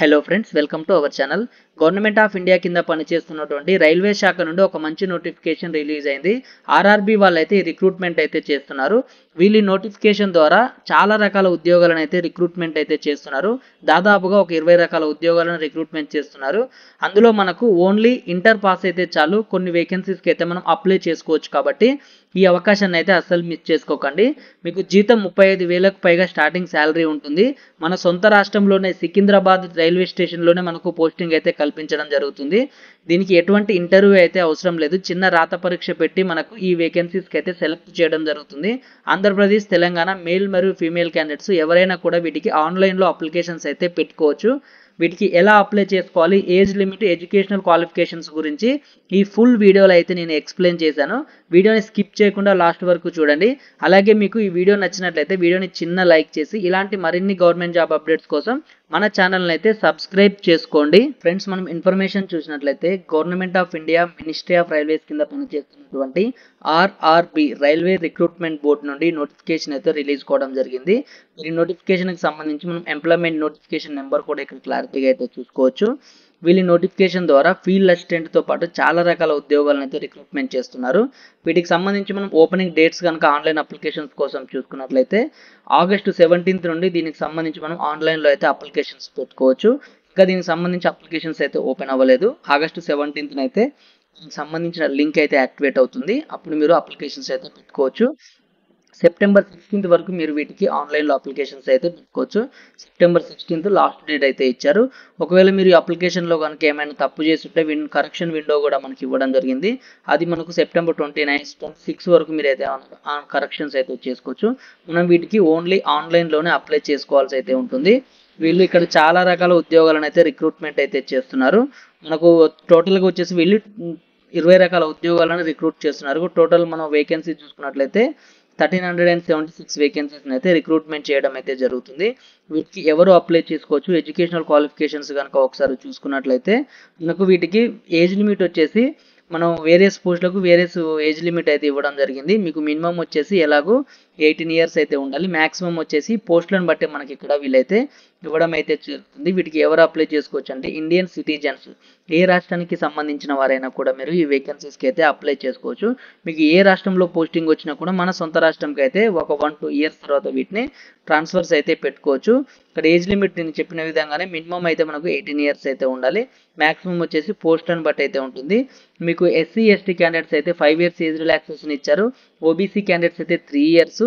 Hello friends, welcome to our channel. Government of India కింద పనిచేస్తున్నటువంటి railway శాఖ నుండి ఒక మంచి నోటిఫికేషన్ రిలీజ్ అయింది. ఆర్ఆర్బీ వాళ్ళైతే రిక్రూట్మెంట్ అయితే చేస్తున్నారు. వీళ్ళు నోటిఫికేషన్ ద్వారా చాలా రకాల ఉద్యోగాలను అయితే రిక్రూట్మెంట్ అయితే చేస్తున్నారు. దాదాపుగా ఒక 20 రకాల ఉద్యోగాలను రిక్రూట్మెంట్ చేస్తున్నారు. అందులో మనకు ఓన్లీ ఇంటర్ పాస్ అయితే చాలు కొన్ని వేకెన్సీస్కి అయితే మనం అప్లై చేసుకోవచ్చు. కాబట్టి ఈ అవకాశాన్ని అయితే అస్సలు మిస్ చేసుకోకండి. మీకు జీతం 35,000కు పైగా స్టార్టింగ్ శాలరీ ఉంటుంది. మన సొంత రాష్ట్రంలోనే సికింద్రాబాద్ రైల్వే స్టేషన్లోనే మనకు పోస్టింగ్ అయితే కల్పించడం జరుగుతుంది. దీనికి ఎటువంటి ఇంటర్వ్యూ అయితే అవసరం లేదు. చిన్న రాత పరీక్ష పెట్టి మనకు ఈ వేకెన్సీస్కి అయితే సెలెక్ట్ చేయడం జరుగుతుంది. ఆంధ్రప్రదేశ్, తెలంగాణ మేల్ మరియు ఫీమేల్ క్యాండిడేట్స్ ఎవరైనా కూడా వీటికి ఆన్లైన్లో అప్లికేషన్స్ అయితే పెట్టుకోవచ్చు. వీటికి ఎలా అప్లై చేసుకోవాలి, ఏజ్ లిమిట్, ఎడ్యుకేషనల్ క్వాలిఫికేషన్స్ గురించి ఈ ఫుల్ వీడియోలో అయితే నేను ఎక్స్ప్లెయిన్ చేశాను. వీడియోని స్కిప్ చేయకుండా లాస్ట్ వరకు చూడండి. అలాగే మీకు ఈ వీడియో నచ్చినట్లయితే వీడియోని చిన్న లైక్ చేసి ఇలాంటి మరిన్ని గవర్నమెంట్ జాబ్ అప్డేట్స్ కోసం మన ఛానల్ని అయితే సబ్స్క్రైబ్ చేసుకోండి. ఫ్రెండ్స్, మనం ఇన్ఫర్మేషన్ చూసినట్లయితే government of India ministry of railways కింద పనిచేస్తున్నటువంటి ఆర్ఆర్బి రైల్వే రిక్రూట్మెంట్ బోర్డు నుండి నోటిఫికేషన్ అయితే రిలీజ్ కావడం జరిగింది. ఈ నోటిఫికేషన్కి సంబంధించి మనం ఎంప్లాయ్మెంట్ నోటిఫికేషన్ నెంబర్ కూడా ఇక్కడ క్లారిటీగా అయితే చూసుకోవచ్చు. వీళ్ళ నోటిఫికేషన్ ద్వారా ఫీల్డ్ అసిస్టెంట్తో పాటు చాలా రకాల ఉద్యోగాలను అయితే రిక్రూట్మెంట్ చేస్తున్నారు. వీటికి సంబంధించి మనం ఓపెనింగ్ డేట్స్ కనుక ఆన్లైన్ అప్లికేషన్స్ కోసం చూసుకున్నట్లయితే ఆగస్టు 17 నుండి దీనికి సంబంధించి మనం ఆన్లైన్లో అయితే అప్లికేషన్స్ పెట్టుకోవచ్చు. ఇంకా దీనికి సంబంధించి అప్లికేషన్స్ అయితే ఓపెన్ అవ్వలేదు. ఆగస్టు 17 అయితే దీనికి సంబంధించిన లింక్ అయితే యాక్టివేట్ అవుతుంది. అప్పుడు మీరు అప్లికేషన్స్ అయితే పెట్టుకోవచ్చు. సెప్టెంబర్ 16 వరకు మీరు వీటికి ఆన్లైన్లో అప్లికేషన్స్ అయితే పెట్టుకోవచ్చు. సెప్టెంబర్ 16 లాస్ట్ డేట్ అయితే ఇచ్చారు. ఒకవేళ మీరు ఈ అప్లికేషన్లో కనుక ఏమైనా తప్పు చేస్తుంటే కరెక్షన్ విండో కూడా మనకి ఇవ్వడం జరిగింది. అది మనకు సెప్టెంబర్ 26 వరకు మీరు అయితే కరెక్షన్స్ అయితే చేసుకోవచ్చు. మనం వీటికి ఓన్లీ ఆన్లైన్లోనే అప్లై చేసుకోవాల్సి అయితే ఉంటుంది. వీళ్ళు ఇక్కడ చాలా రకాల ఉద్యోగాలను అయితే రిక్రూట్మెంట్ అయితే చేస్తున్నారు. మనకు టోటల్గా వచ్చేసి వీళ్ళు 20 రకాల ఉద్యోగాలను రిక్రూట్ చేస్తున్నారు. టోటల్ మనం వేకెన్సీ చూసుకున్నట్లయితే 1376 వేకెన్సీస్ని అయితే రిక్రూట్మెంట్ చేయడం అయితే జరుగుతుంది. వీటికి ఎవరు అప్లై చేసుకోవచ్చు, ఎడ్యుకేషనల్ క్వాలిఫికేషన్స్ కనుక ఒకసారి చూసుకున్నట్లయితే మనకు వీటికి ఏజ్ లిమిట్ వచ్చేసి మనం వేరియస్ పోస్టులకు వేరియస్ ఏజ్ లిమిట్ అయితే ఇవ్వడం జరిగింది. మీకు మినిమం వచ్చేసి ఎలాగో 18 ఇయర్స్ అయితే ఉండాలి. మ్యాక్సిమం వచ్చేసి పోస్టులను బట్టి మనకి ఇక్కడ వీళ్ళైతే ఇవ్వడం అయితే జరుగుతుంది. వీటికి ఎవరు అప్లై చేసుకోవచ్చు అంటే ఇండియన్ సిటిజన్స్, ఏ రాష్ట్రానికి సంబంధించిన వారైనా కూడా మీరు ఈ వేకెన్సీస్కి అయితే అప్లై చేసుకోవచ్చు. మీకు ఏ రాష్ట్రంలో పోస్టింగ్ వచ్చినా కూడా మన సొంత రాష్ట్రంకి అయితే ఒక 1-2 ఇయర్స్ తర్వాత వీటిని ట్రాన్స్ఫర్స్ అయితే పెట్టుకోవచ్చు. ఇక్కడ ఏజ్ లిమిట్ నేను చెప్పిన విధంగానే మినిమం అయితే మనకు 18 ఇయర్స్ అయితే ఉండాలి. మ్యాక్సిమం వచ్చేసి పోస్టులను బట్టి అయితే ఉంటుంది. మీకు ఎస్సీ ఎస్టీ క్యాండిడేట్స్ అయితే 5 ఇయర్స్ ఏజ్ రిలాక్సేషన్ ఇచ్చారు. ఓబీసీ క్యాండిడేట్స్ అయితే 3 ఇయర్స్.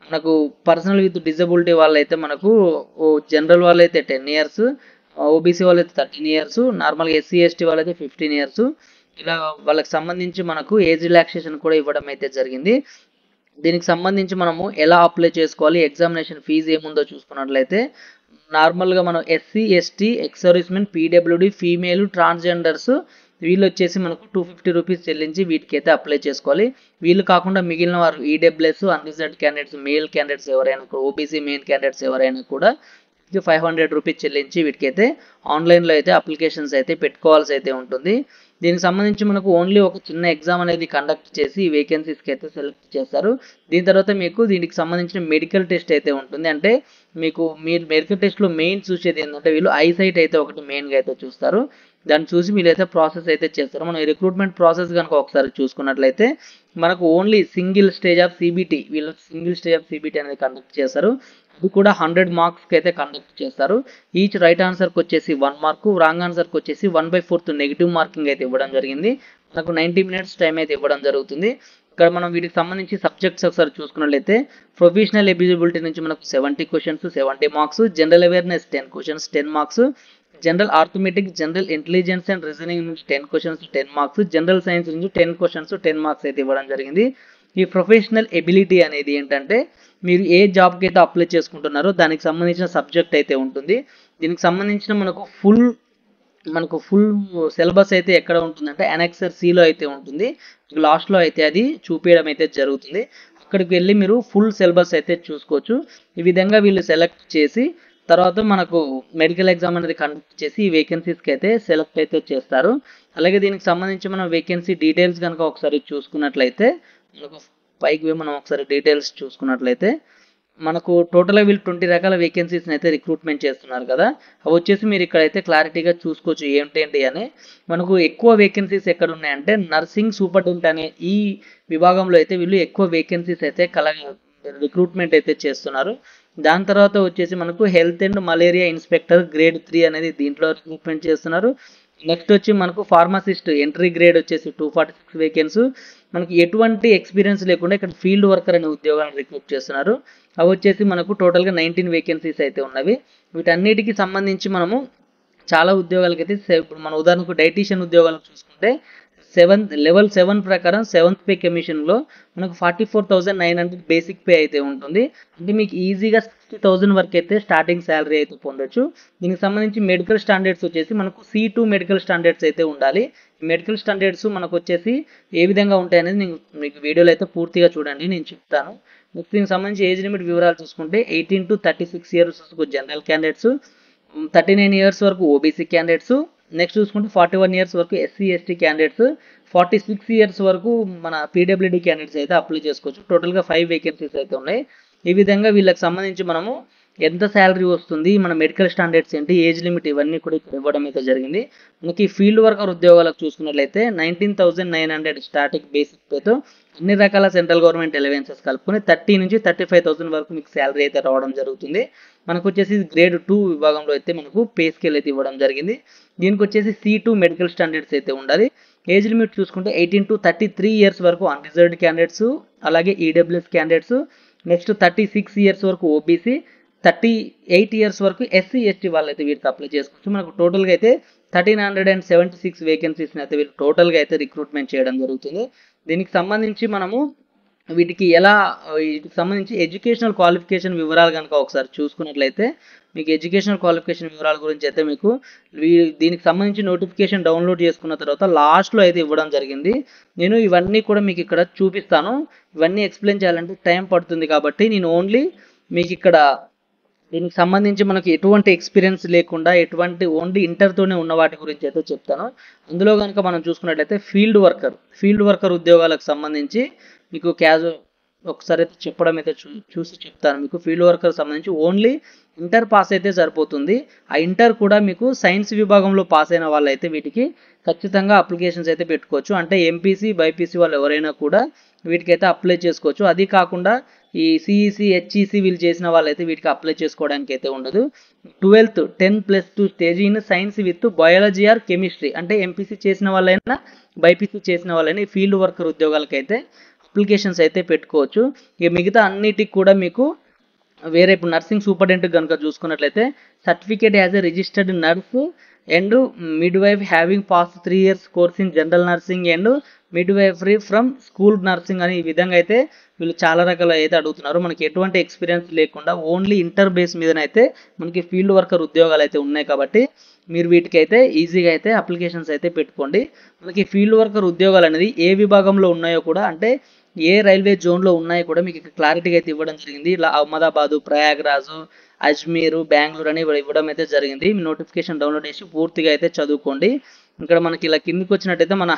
మనకు పర్సనల్ విత్ డిజబిలిటీ వాళ్ళైతే మనకు జనరల్ వాళ్ళైతే 10 ఇయర్స్, ఓబీసీ వాళ్ళైతే 13 ఇయర్స్, నార్మల్గా ఎస్సీ ఎస్టీ వాళ్ళైతే 15 ఇయర్స్. ఇలా వాళ్ళకి సంబంధించి మనకు ఏజ్ రిలాక్సేషన్ కూడా ఇవ్వడం అయితే జరిగింది. దీనికి సంబంధించి మనము ఎలా అప్లై చేసుకోవాలి, ఎగ్జామినేషన్ ఫీజు ఏముందో చూసుకున్నట్లయితే నార్మల్గా మనం SC ST, ex servicemen, PWD, female, transgenders వీళ్ళు వచ్చేసి మనకు 250 రూపీస్ చెల్లించి వీటికి అయితే అప్లై చేసుకోవాలి. వీళ్ళు కాకుండా మిగిలిన వారు EWS, unreserved candidates, male candidates ఎవరైనా, ఓబీసీ మెయిన్ క్యాండిడేట్స్ ఎవరైనా కూడా 500 రూపీస్ చెల్లించి వీటికైతే ఆన్లైన్లో అయితే అప్లికేషన్స్ అయితే పెట్టుకోవాల్సి అయితే ఉంటుంది. దీనికి సంబంధించి మనకు ఓన్లీ ఒక చిన్న ఎగ్జామ్ అనేది కండక్ట్ చేసి ఈ వేకెన్సీస్కి అయితే సెలెక్ట్ చేస్తారు. దీని తర్వాత మీకు దీనికి సంబంధించిన మెడికల్ టెస్ట్ అయితే ఉంటుంది. అంటే మీరు మెడికల్ టెస్ట్లో మెయిన్ చూసేది ఏంటంటే వీళ్ళు ఐసైట్ అయితే ఒకటి మెయిన్గా అయితే చూస్తారు. దాన్ని చూసి మీరైతే ప్రాసెస్ అయితే చేస్తారు. మనం రిక్రూట్మెంట్ ప్రాసెస్ కనుక ఒకసారి చూసుకున్నట్లయితే మనకు only single stage of CBT, వీళ్ళు సింగిల్ స్టేజ్ ఆఫ్ సిబిటీ అనేది కండక్ట్ చేస్తారు. అది కూడా 100 మార్క్స్కి అయితే కండక్ట్ చేస్తారు. ఈచ్ రైట్ ఆన్సర్కి వచ్చేసి 1 మార్కు, రాంగ్ ఆన్సర్కి వచ్చేసి 1/4 నెగిటివ్ మార్కింగ్ అయితే ఇవ్వడం జరిగింది. మనకు 90 మినిట్స్ టైం అయితే ఇవ్వడం జరుగుతుంది. ఇక్కడ మనం వీటికి సంబంధించి సబ్జెక్ట్స్ ఒకసారి చూసుకున్నట్లయితే ప్రొఫెషనల్ ఎలిజిబిలిటీ నుంచి మనకు 70 questions 70 marks, general awareness 10 questions 10 marks, general arithmetic, general intelligence and reasoning నుంచి 10 క్వశ్చన్స్ 10 మార్క్స్, జనరల్ సైన్స్ నుంచి 10 క్వశ్చన్స్ 10 మార్క్స్ అయితే ఇవ్వడం జరిగింది. ఈ ప్రొఫెషనల్ ఎబిలిటీ అనేది ఏంటంటే మీరు ఏ జాబ్కి అయితే అప్లై చేసుకుంటున్నారో దానికి సంబంధించిన సబ్జెక్ట్ అయితే ఉంటుంది. దీనికి సంబంధించిన మనకు ఫుల్ సిలబస్ అయితే ఎక్కడ ఉంటుందంటే అనెక్సర్ సిలో అయితే ఉంటుంది. లాస్ట్లో అయితే అది చూపించడం అయితే జరుగుతుంది. అక్కడికి వెళ్ళి మీరు ఫుల్ సిలబస్ అయితే చూసుకోవచ్చు. ఈ విధంగా వీళ్ళు సెలెక్ట్ చేసి తర్వాత మనకు మెడికల్ ఎగ్జామ్ అనేది కండక్ట్ చేసి ఈ వేకెన్సీస్కి అయితే సెలెక్ట్ అయితే చేస్తారు. అలాగే దీనికి సంబంధించి మనం వేకెన్సీ డీటెయిల్స్ కనుక ఒకసారి చూసుకున్నట్లయితే మనకు పైకి మనం ఒకసారి డీటెయిల్స్ చూసుకున్నట్లయితే మనకు టోటల్గా వీళ్ళు 20 రకాల వేకెన్సీస్ని అయితే రిక్రూట్మెంట్ చేస్తున్నారు కదా. అవి వచ్చేసి మీరు ఇక్కడైతే క్లారిటీగా చూసుకోవచ్చు ఏంటి అని. మనకు ఎక్కువ వేకెన్సీస్ ఎక్కడ ఉన్నాయంటే నర్సింగ్ సూపరింటెండెంట్ అనే ఈ విభాగంలో అయితే వీళ్ళు ఎక్కువ వేకెన్సీస్ అయితే రిక్రూట్మెంట్ అయితే చేస్తున్నారు. దాని తర్వాత వచ్చేసి మనకు health and malaria inspector grade 3 అనేది దీంట్లో రిక్రూట్మెంట్ చేస్తున్నారు. నెక్స్ట్ వచ్చి మనకు ఫార్మసిస్ట్ ఎంట్రీ గ్రేడ్ వచ్చేసి 246 వేకెన్సీ. మనకి ఎటువంటి ఎక్స్పీరియన్స్ లేకుండా ఇక్కడ ఫీల్డ్ వర్కర్ అనే ఉద్యోగాలను రిక్రూట్ చేస్తున్నారు. అవి వచ్చేసి మనకు టోటల్గా 19 వేకెన్సీస్ అయితే ఉన్నవి. వీటన్నిటికి సంబంధించి మనము చాలా ఉద్యోగాలకైతే ఇప్పుడు మన ఉదాహరణకు డైటీషియన్ ఉద్యోగాలకు చూసుకుంటే లెవెల్ 7 ప్రకారం 7th పే కమిషన్లో మనకు 44,900 బేసిక్ పే అయితే ఉంటుంది. అంటే మీకు ఈజీగా 60,000 వరకు అయితే స్టార్టింగ్ శాలరీ అయితే పొందొచ్చు. దీనికి సంబంధించి మెడికల్ స్టాండర్డ్స్ వచ్చేసి మనకు C2 మెడికల్ స్టాండర్డ్స్ అయితే ఉండాలి. ఈ మెడికల్ స్టాండర్డ్స్ మనకు వచ్చేసి ఏ విధంగా ఉంటాయి అనేది మీకు వీడియోలో అయితే పూర్తిగా చూడండి, నేను చెప్తాను. నెక్స్ట్ దీనికి సంబంధించి ఏజ్ లిమిట్ వివరాలు చూసుకుంటే 18 to 36 years general candidates, 39 years వరకు ఓబీసీ క్యాండిడేట్స్, నెక్స్ట్ చూసుకుంటే 41 ఇయర్స్ వరకు ఎస్సీ ఎస్టీ క్యాండిడేట్స్, 46 ఇయర్స్ వరకు మన పీడబ్ల్యూడీ క్యాండిడేట్స్ అయితే అప్లై చేసుకోవచ్చు. టోటల్గా 5 వేకెన్సీస్ అయితే ఉన్నాయి. ఈ విధంగా వీళ్ళకి సంబంధించి మనము ఎంత శాలరీ వస్తుంది, మన మెడికల్ స్టాండర్డ్స్ ఏంటి, ఏజ్ లిమిట్ ఇవన్నీ కూడా ఇక్కడ ఇవ్వడం అయితే జరిగింది. మనకి ఫీల్డ్ వర్కర్ ఉద్యోగాలకు చూసుకున్నట్లయితే 19,900 స్టార్టింగ్ బేసిక్ పేతో అన్ని రకాల సెంట్రల్ గవర్నమెంట్ ఎలవెన్సెస్ కలుపుకొని 30 నుంచి 35,000 వరకు మీకు శాలరీ అయితే రావడం జరుగుతుంది. మనకు వచ్చేసి గ్రేడ్ 2 విభాగంలో అయితే మనకు పే స్కేల్ అయితే ఇవ్వడం జరిగింది. దీనికి వచ్చేసి C2 మెడికల్ స్టాండర్డ్స్ అయితే ఉండాలి. ఏజ్ లిమిట్ చూసుకుంటే 18 to 33 ఇయర్స్ వరకు అన్రిజర్వ్డ్ క్యాండిడేట్స్, అలాగే ఈడబ్ల్యూఎస్ క్యాండిడేట్స్, నెక్స్ట్ 36 ఇయర్స్ వరకు ఓబీసీ, 38 ఇయర్స్ వరకు ఎస్సీ ఎస్టీ వాళ్ళు అయితే వీటికి అప్లై చేసుకోవచ్చు. మనకు టోటల్గా అయితే 1376 వేకెన్సీస్ని అయితే వీళ్ళు టోటల్గా అయితే రిక్రూట్మెంట్ చేయడం జరుగుతుంది. దీనికి సంబంధించి మనము వీటికి సంబంధించి ఎడ్యుకేషనల్ క్వాలిఫికేషన్ వివరాలు కనుక ఒకసారి చూసుకున్నట్లయితే మీకు ఎడ్యుకేషనల్ క్వాలిఫికేషన్ వివరాల గురించి అయితే మీకు దీనికి సంబంధించి నోటిఫికేషన్ డౌన్లోడ్ చేసుకున్న తర్వాత లాస్ట్లో అయితే ఇవ్వడం జరిగింది. నేను ఇవన్నీ కూడా మీకు ఇక్కడ చూపిస్తాను. ఇవన్నీ ఎక్స్ప్లెయిన్ చేయాలంటే టైం పడుతుంది కాబట్టి నేను ఓన్లీ మీకు ఇక్కడ దీనికి సంబంధించి మనకు ఎటువంటి ఎక్స్పీరియన్స్ లేకుండా ఓన్లీ ఇంటర్తోనే ఉన్న వాటి గురించి అయితే చెప్తాను. అందులో కనుక మనం చూసుకున్నట్లయితే ఫీల్డ్ వర్కర్ ఉద్యోగాలకు సంబంధించి మీకు ఒకసారి అయితే చెప్పడం అయితే చూసి చెప్తాను. మీకు ఫీల్డ్ వర్కర్ సంబంధించి ఓన్లీ ఇంటర్ పాస్ అయితే సరిపోతుంది. ఆ ఇంటర్ కూడా మీకు సైన్స్ విభాగంలో పాస్ అయిన వాళ్ళు అయితే వీటికి ఖచ్చితంగా అప్లికేషన్స్ అయితే పెట్టుకోవచ్చు. అంటే ఎంపీసీ బైపీసీ వాళ్ళు ఎవరైనా కూడా వీటికైతే అప్లై చేసుకోవచ్చు. అది కాకుండా ఈ సిఈసి హెచ్ఈసి వీళ్ళు చేసిన వాళ్ళైతే వీటికి అప్లై చేసుకోవడానికి అయితే ఉండదు. 12th 10+2 stage in science with biology or chemistry, అంటే ఎంపీసీ చేసిన వాళ్ళైనా బైపీసీ చేసిన వాళ్ళైనా ఈ ఫీల్డ్ వర్కర్ ఉద్యోగాలకైతే అప్లికేషన్స్ అయితే పెట్టుకోవచ్చు. ఇక మిగతా అన్నిటికి కూడా మీకు వేరే ఇప్పుడు నర్సింగ్ సూపరింటెండెంట్ కనుక చూసుకున్నట్లయితే certificate as a registered nurse and midwife having pass 3 years course in general nursing and midwifery from school nursing అని ఈ విధంగా అయితే వీళ్ళు చాలా రకాలు అయితే అడుగుతున్నారు. మనకి ఎటువంటి ఎక్స్పీరియన్స్ లేకుండా ఓన్లీ ఇంటర్ బేస్ మీదనైతే మనకి ఫీల్డ్ వర్కర్ ఉద్యోగాలు అయితే ఉన్నాయి కాబట్టి మీరు వీటికైతే ఈజీగా అయితే అప్లికేషన్స్ అయితే పెట్టుకోండి. మనకి ఫీల్డ్ వర్కర్ ఉద్యోగాలు అనేది ఏ విభాగంలో ఉన్నాయో కూడా, అంటే ఏ రైల్వే జోన్లో ఉన్నాయో కూడా మీకు క్లారిటీగా అయితే ఇవ్వడం జరిగింది. ఇలా అహ్మదాబాదు, ప్రయాగ్రాజు, అజ్మీరు, బెంగళూరు అని ఇవ్వడం అయితే జరిగింది. మీ నోటిఫికేషన్ డౌన్లోడ్ చేసి పూర్తిగా అయితే చదువుకోండి. ఇక్కడ మనకి ఇలా కిందికి వచ్చినట్టయితే మన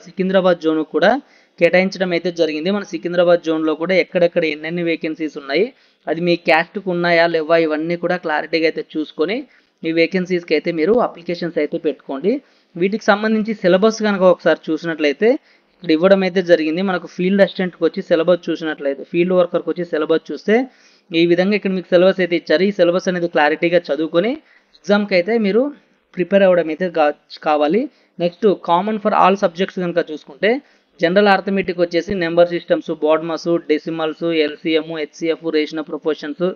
సికింద్రాబాద్ జోన్ కూడా కేటాయించడం అయితే జరిగింది. మన సికింద్రాబాద్ జోన్లో కూడా ఎక్కడెక్కడ ఎన్నెన్ని వేకెన్సీస్ ఉన్నాయి, అది మీ క్యాస్ట్కు ఉన్నాయా లేవా, ఇవన్నీ కూడా క్లారిటీగా అయితే చూసుకొని ఈ వేకెన్సీస్కి అయితే మీరు అప్లికేషన్స్ అయితే పెట్టుకోండి. వీటికి సంబంధించి సిలబస్ కనుక ఒకసారి చూసినట్లయితే ఇక్కడ ఇవ్వడం అయితే జరిగింది. మనకు ఫీల్డ్ అసిస్టెంట్కి వచ్చి సిలబస్ చూసినట్లయితే, ఫీల్డ్ వర్కర్కి వచ్చి సిలబస్ చూస్తే ఈ విధంగా ఇక్కడ మీకు సిలబస్ అయితే ఇచ్చారు. ఈ సిలబస్ అనేది క్లారిటీగా చదువుకొని ఎగ్జామ్కి అయితే మీరు ప్రిపేర్ అవ్వడం అయితే కావాలి. Next common for all subjects కనుక చూసుకుంటే జనరల్ ఆర్థమెటిక్ వచ్చేసి number systems, BODMAS, decimals, LCM, HCF, rational proportions,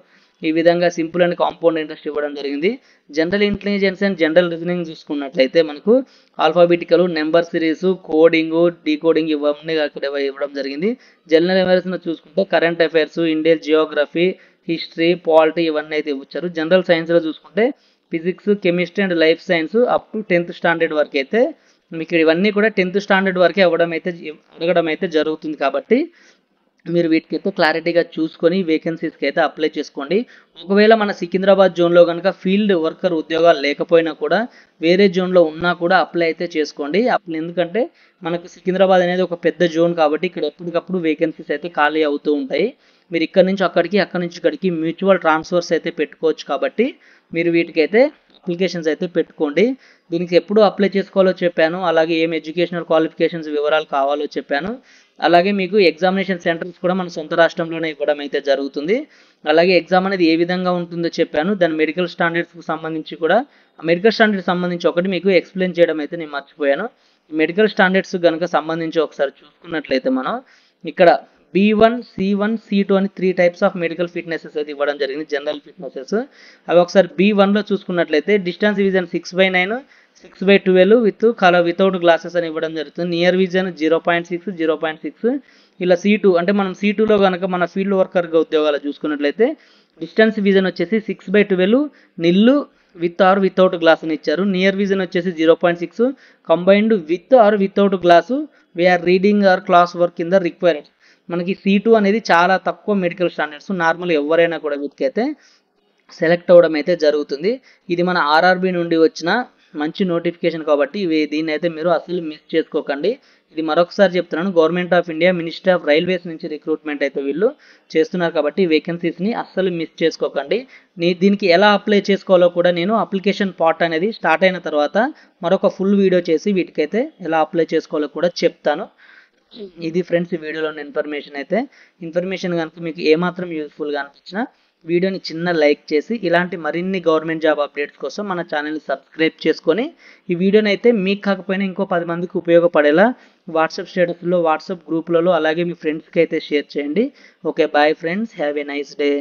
ఈ విధంగా సింపుల్ అండ్ కాంపౌండ్ ఇంట్రెస్ట్ ఇవ్వడం జరిగింది. General intelligence and general reasoning చూసుకున్నట్లయితే మనకు alphabetical, number series, coding, decoding ఇవన్నీ అక్కడ ఇవ్వడం జరిగింది. జనరల్ అవేర్నెస్ చూసుకుంటే current affairs, Indian Geography, history, polity ఇవన్నీ అయితే ఇచ్చారు. జనరల్ సైన్స్లో చూసుకుంటే physics, chemistry and life science up to 10th standard వరకు అయితే మీకు ఇవన్నీ కూడా 10th స్టాండర్డ్ వరకే అడగడం అయితే జరుగుతుంది. కాబట్టి మీరు వీటికైతే క్లారిటీగా చూసుకొని వేకెన్సీస్కి అయితే అప్లై చేసుకోండి. ఒకవేళ మన సికింద్రాబాద్ జోన్లో కనుక ఫీల్డ్ వర్కర్ ఉద్యోగాలు లేకపోయినా కూడా వేరే జోన్లో ఉన్నా కూడా అప్లై అయితే చేసుకోండి. ఎందుకంటే మనకు సికింద్రాబాద్ అనేది ఒక పెద్ద జోన్ కాబట్టి ఇక్కడ ఎప్పటికప్పుడు వేకెన్సీస్ అయితే ఖాళీ అవుతూ ఉంటాయి. మీరు ఇక్కడ నుంచి అక్కడికి, అక్కడి నుంచి ఇక్కడికి మ్యూచువల్ ట్రాన్స్ఫర్స్ అయితే పెట్టుకోవచ్చు. కాబట్టి మీరు వీటికైతే అప్లికేషన్స్ అయితే పెట్టుకోండి. దీనికి ఎప్పుడు అప్లై చేసుకోవాలో చెప్పాను, అలాగే ఏం ఎడ్యుకేషనల్ క్వాలిఫికేషన్స్ వివరాలు కావాలో చెప్పాను. అలాగే మీకు ఎగ్జామినేషన్ సెంటర్స్ కూడా మన సొంత రాష్ట్రంలోనే ఇవ్వడం అయితే జరుగుతుంది. అలాగే ఎగ్జామ్ అనేది ఏ విధంగా ఉంటుందో చెప్పాను. దాని మెడికల్ స్టాండర్డ్స్కి సంబంధించి కూడా, మెడికల్ స్టాండర్డ్స్ సంబంధించి ఒకటి మీకు ఎక్స్ప్లెయిన్ చేయడం అయితే నేను మర్చిపోయాను. మెడికల్ స్టాండర్డ్స్ కనుక సంబంధించి ఒకసారి చూసుకున్నట్లయితే మనం ఇక్కడ B1, C1, C2 అని 3 టైప్స్ ఆఫ్ మెడికల్ ఫిట్నెసెస్ అయితే ఇవ్వడం జరిగింది, జనరల్ ఫిట్నెసెస్. అవి ఒకసారి B1లో చూసుకున్నట్లయితే డిస్టెన్స్ విజన్ 6/9, 6/12 వితౌట్ గ్లాసెస్ అని ఇవ్వడం జరుగుతుంది. Near vision 0.6, 0.6. ఇలా C2 అంటే మనం C2లో కనుక మన ఫీల్డ్ వర్కర్గా ఉద్యోగాలు చూసుకున్నట్లయితే డిస్టెన్స్ విజన్ వచ్చేసి 6/12 నిల్లు వితౌట్ గ్లాస్ అని ఇచ్చారు. నియర్ విజన్ వచ్చేసి 0.6 combined without glass we are reading or class work in the required. మనకి C2 అనేది చాలా తక్కువ మెడికల్ స్టాండర్డ్స్, నార్మల్ ఎవరైనా కూడా వీటికైతే సెలెక్ట్ అవ్వడం అయితే జరుగుతుంది. ఇది మన RRB నుండి వచ్చిన మంచి నోటిఫికేషన్ కాబట్టి దీన్ని అయితే మీరు అసలు మిస్ చేసుకోకండి. ఇది మరొకసారి చెప్తున్నాను, government of India, ministry of railways నుంచి రిక్రూట్మెంట్ అయితే వీళ్ళు చేస్తున్నారు కాబట్టి వేకెన్సీస్ని అస్సలు మిస్ చేసుకోకండి. దీనికి ఎలా అప్లై చేసుకోవాలో కూడా నేను అప్లికేషన్ పార్ట్ అనేది స్టార్ట్ అయిన తర్వాత మరొక ఫుల్ వీడియో చేసి వీటికైతే ఎలా అప్లై చేసుకోవాలో కూడా చెప్తాను. ఇది ఫ్రెండ్స్ ఈ వీడియోలోని ఇన్ఫర్మేషన్ కనుక మీకు ఏమాత్రం యూస్ఫుల్గా అనిపించినా వీడియోని చిన్న లైక్ చేసి ఇలాంటి మరిన్ని గవర్నమెంట్ జాబ్ అప్డేట్స్ కోసం మన ఛానల్ని సబ్స్క్రైబ్ చేసుకొని ఈ వీడియోని అయితే మీకు కాకపోయినా ఇంకో 10 మందికి ఉపయోగపడేలా వాట్సాప్ స్టేటస్లో, వాట్సాప్ గ్రూపులలో, అలాగే మీ ఫ్రెండ్స్కి అయితే షేర్ చేయండి. Okay, bye friends, have a nice day.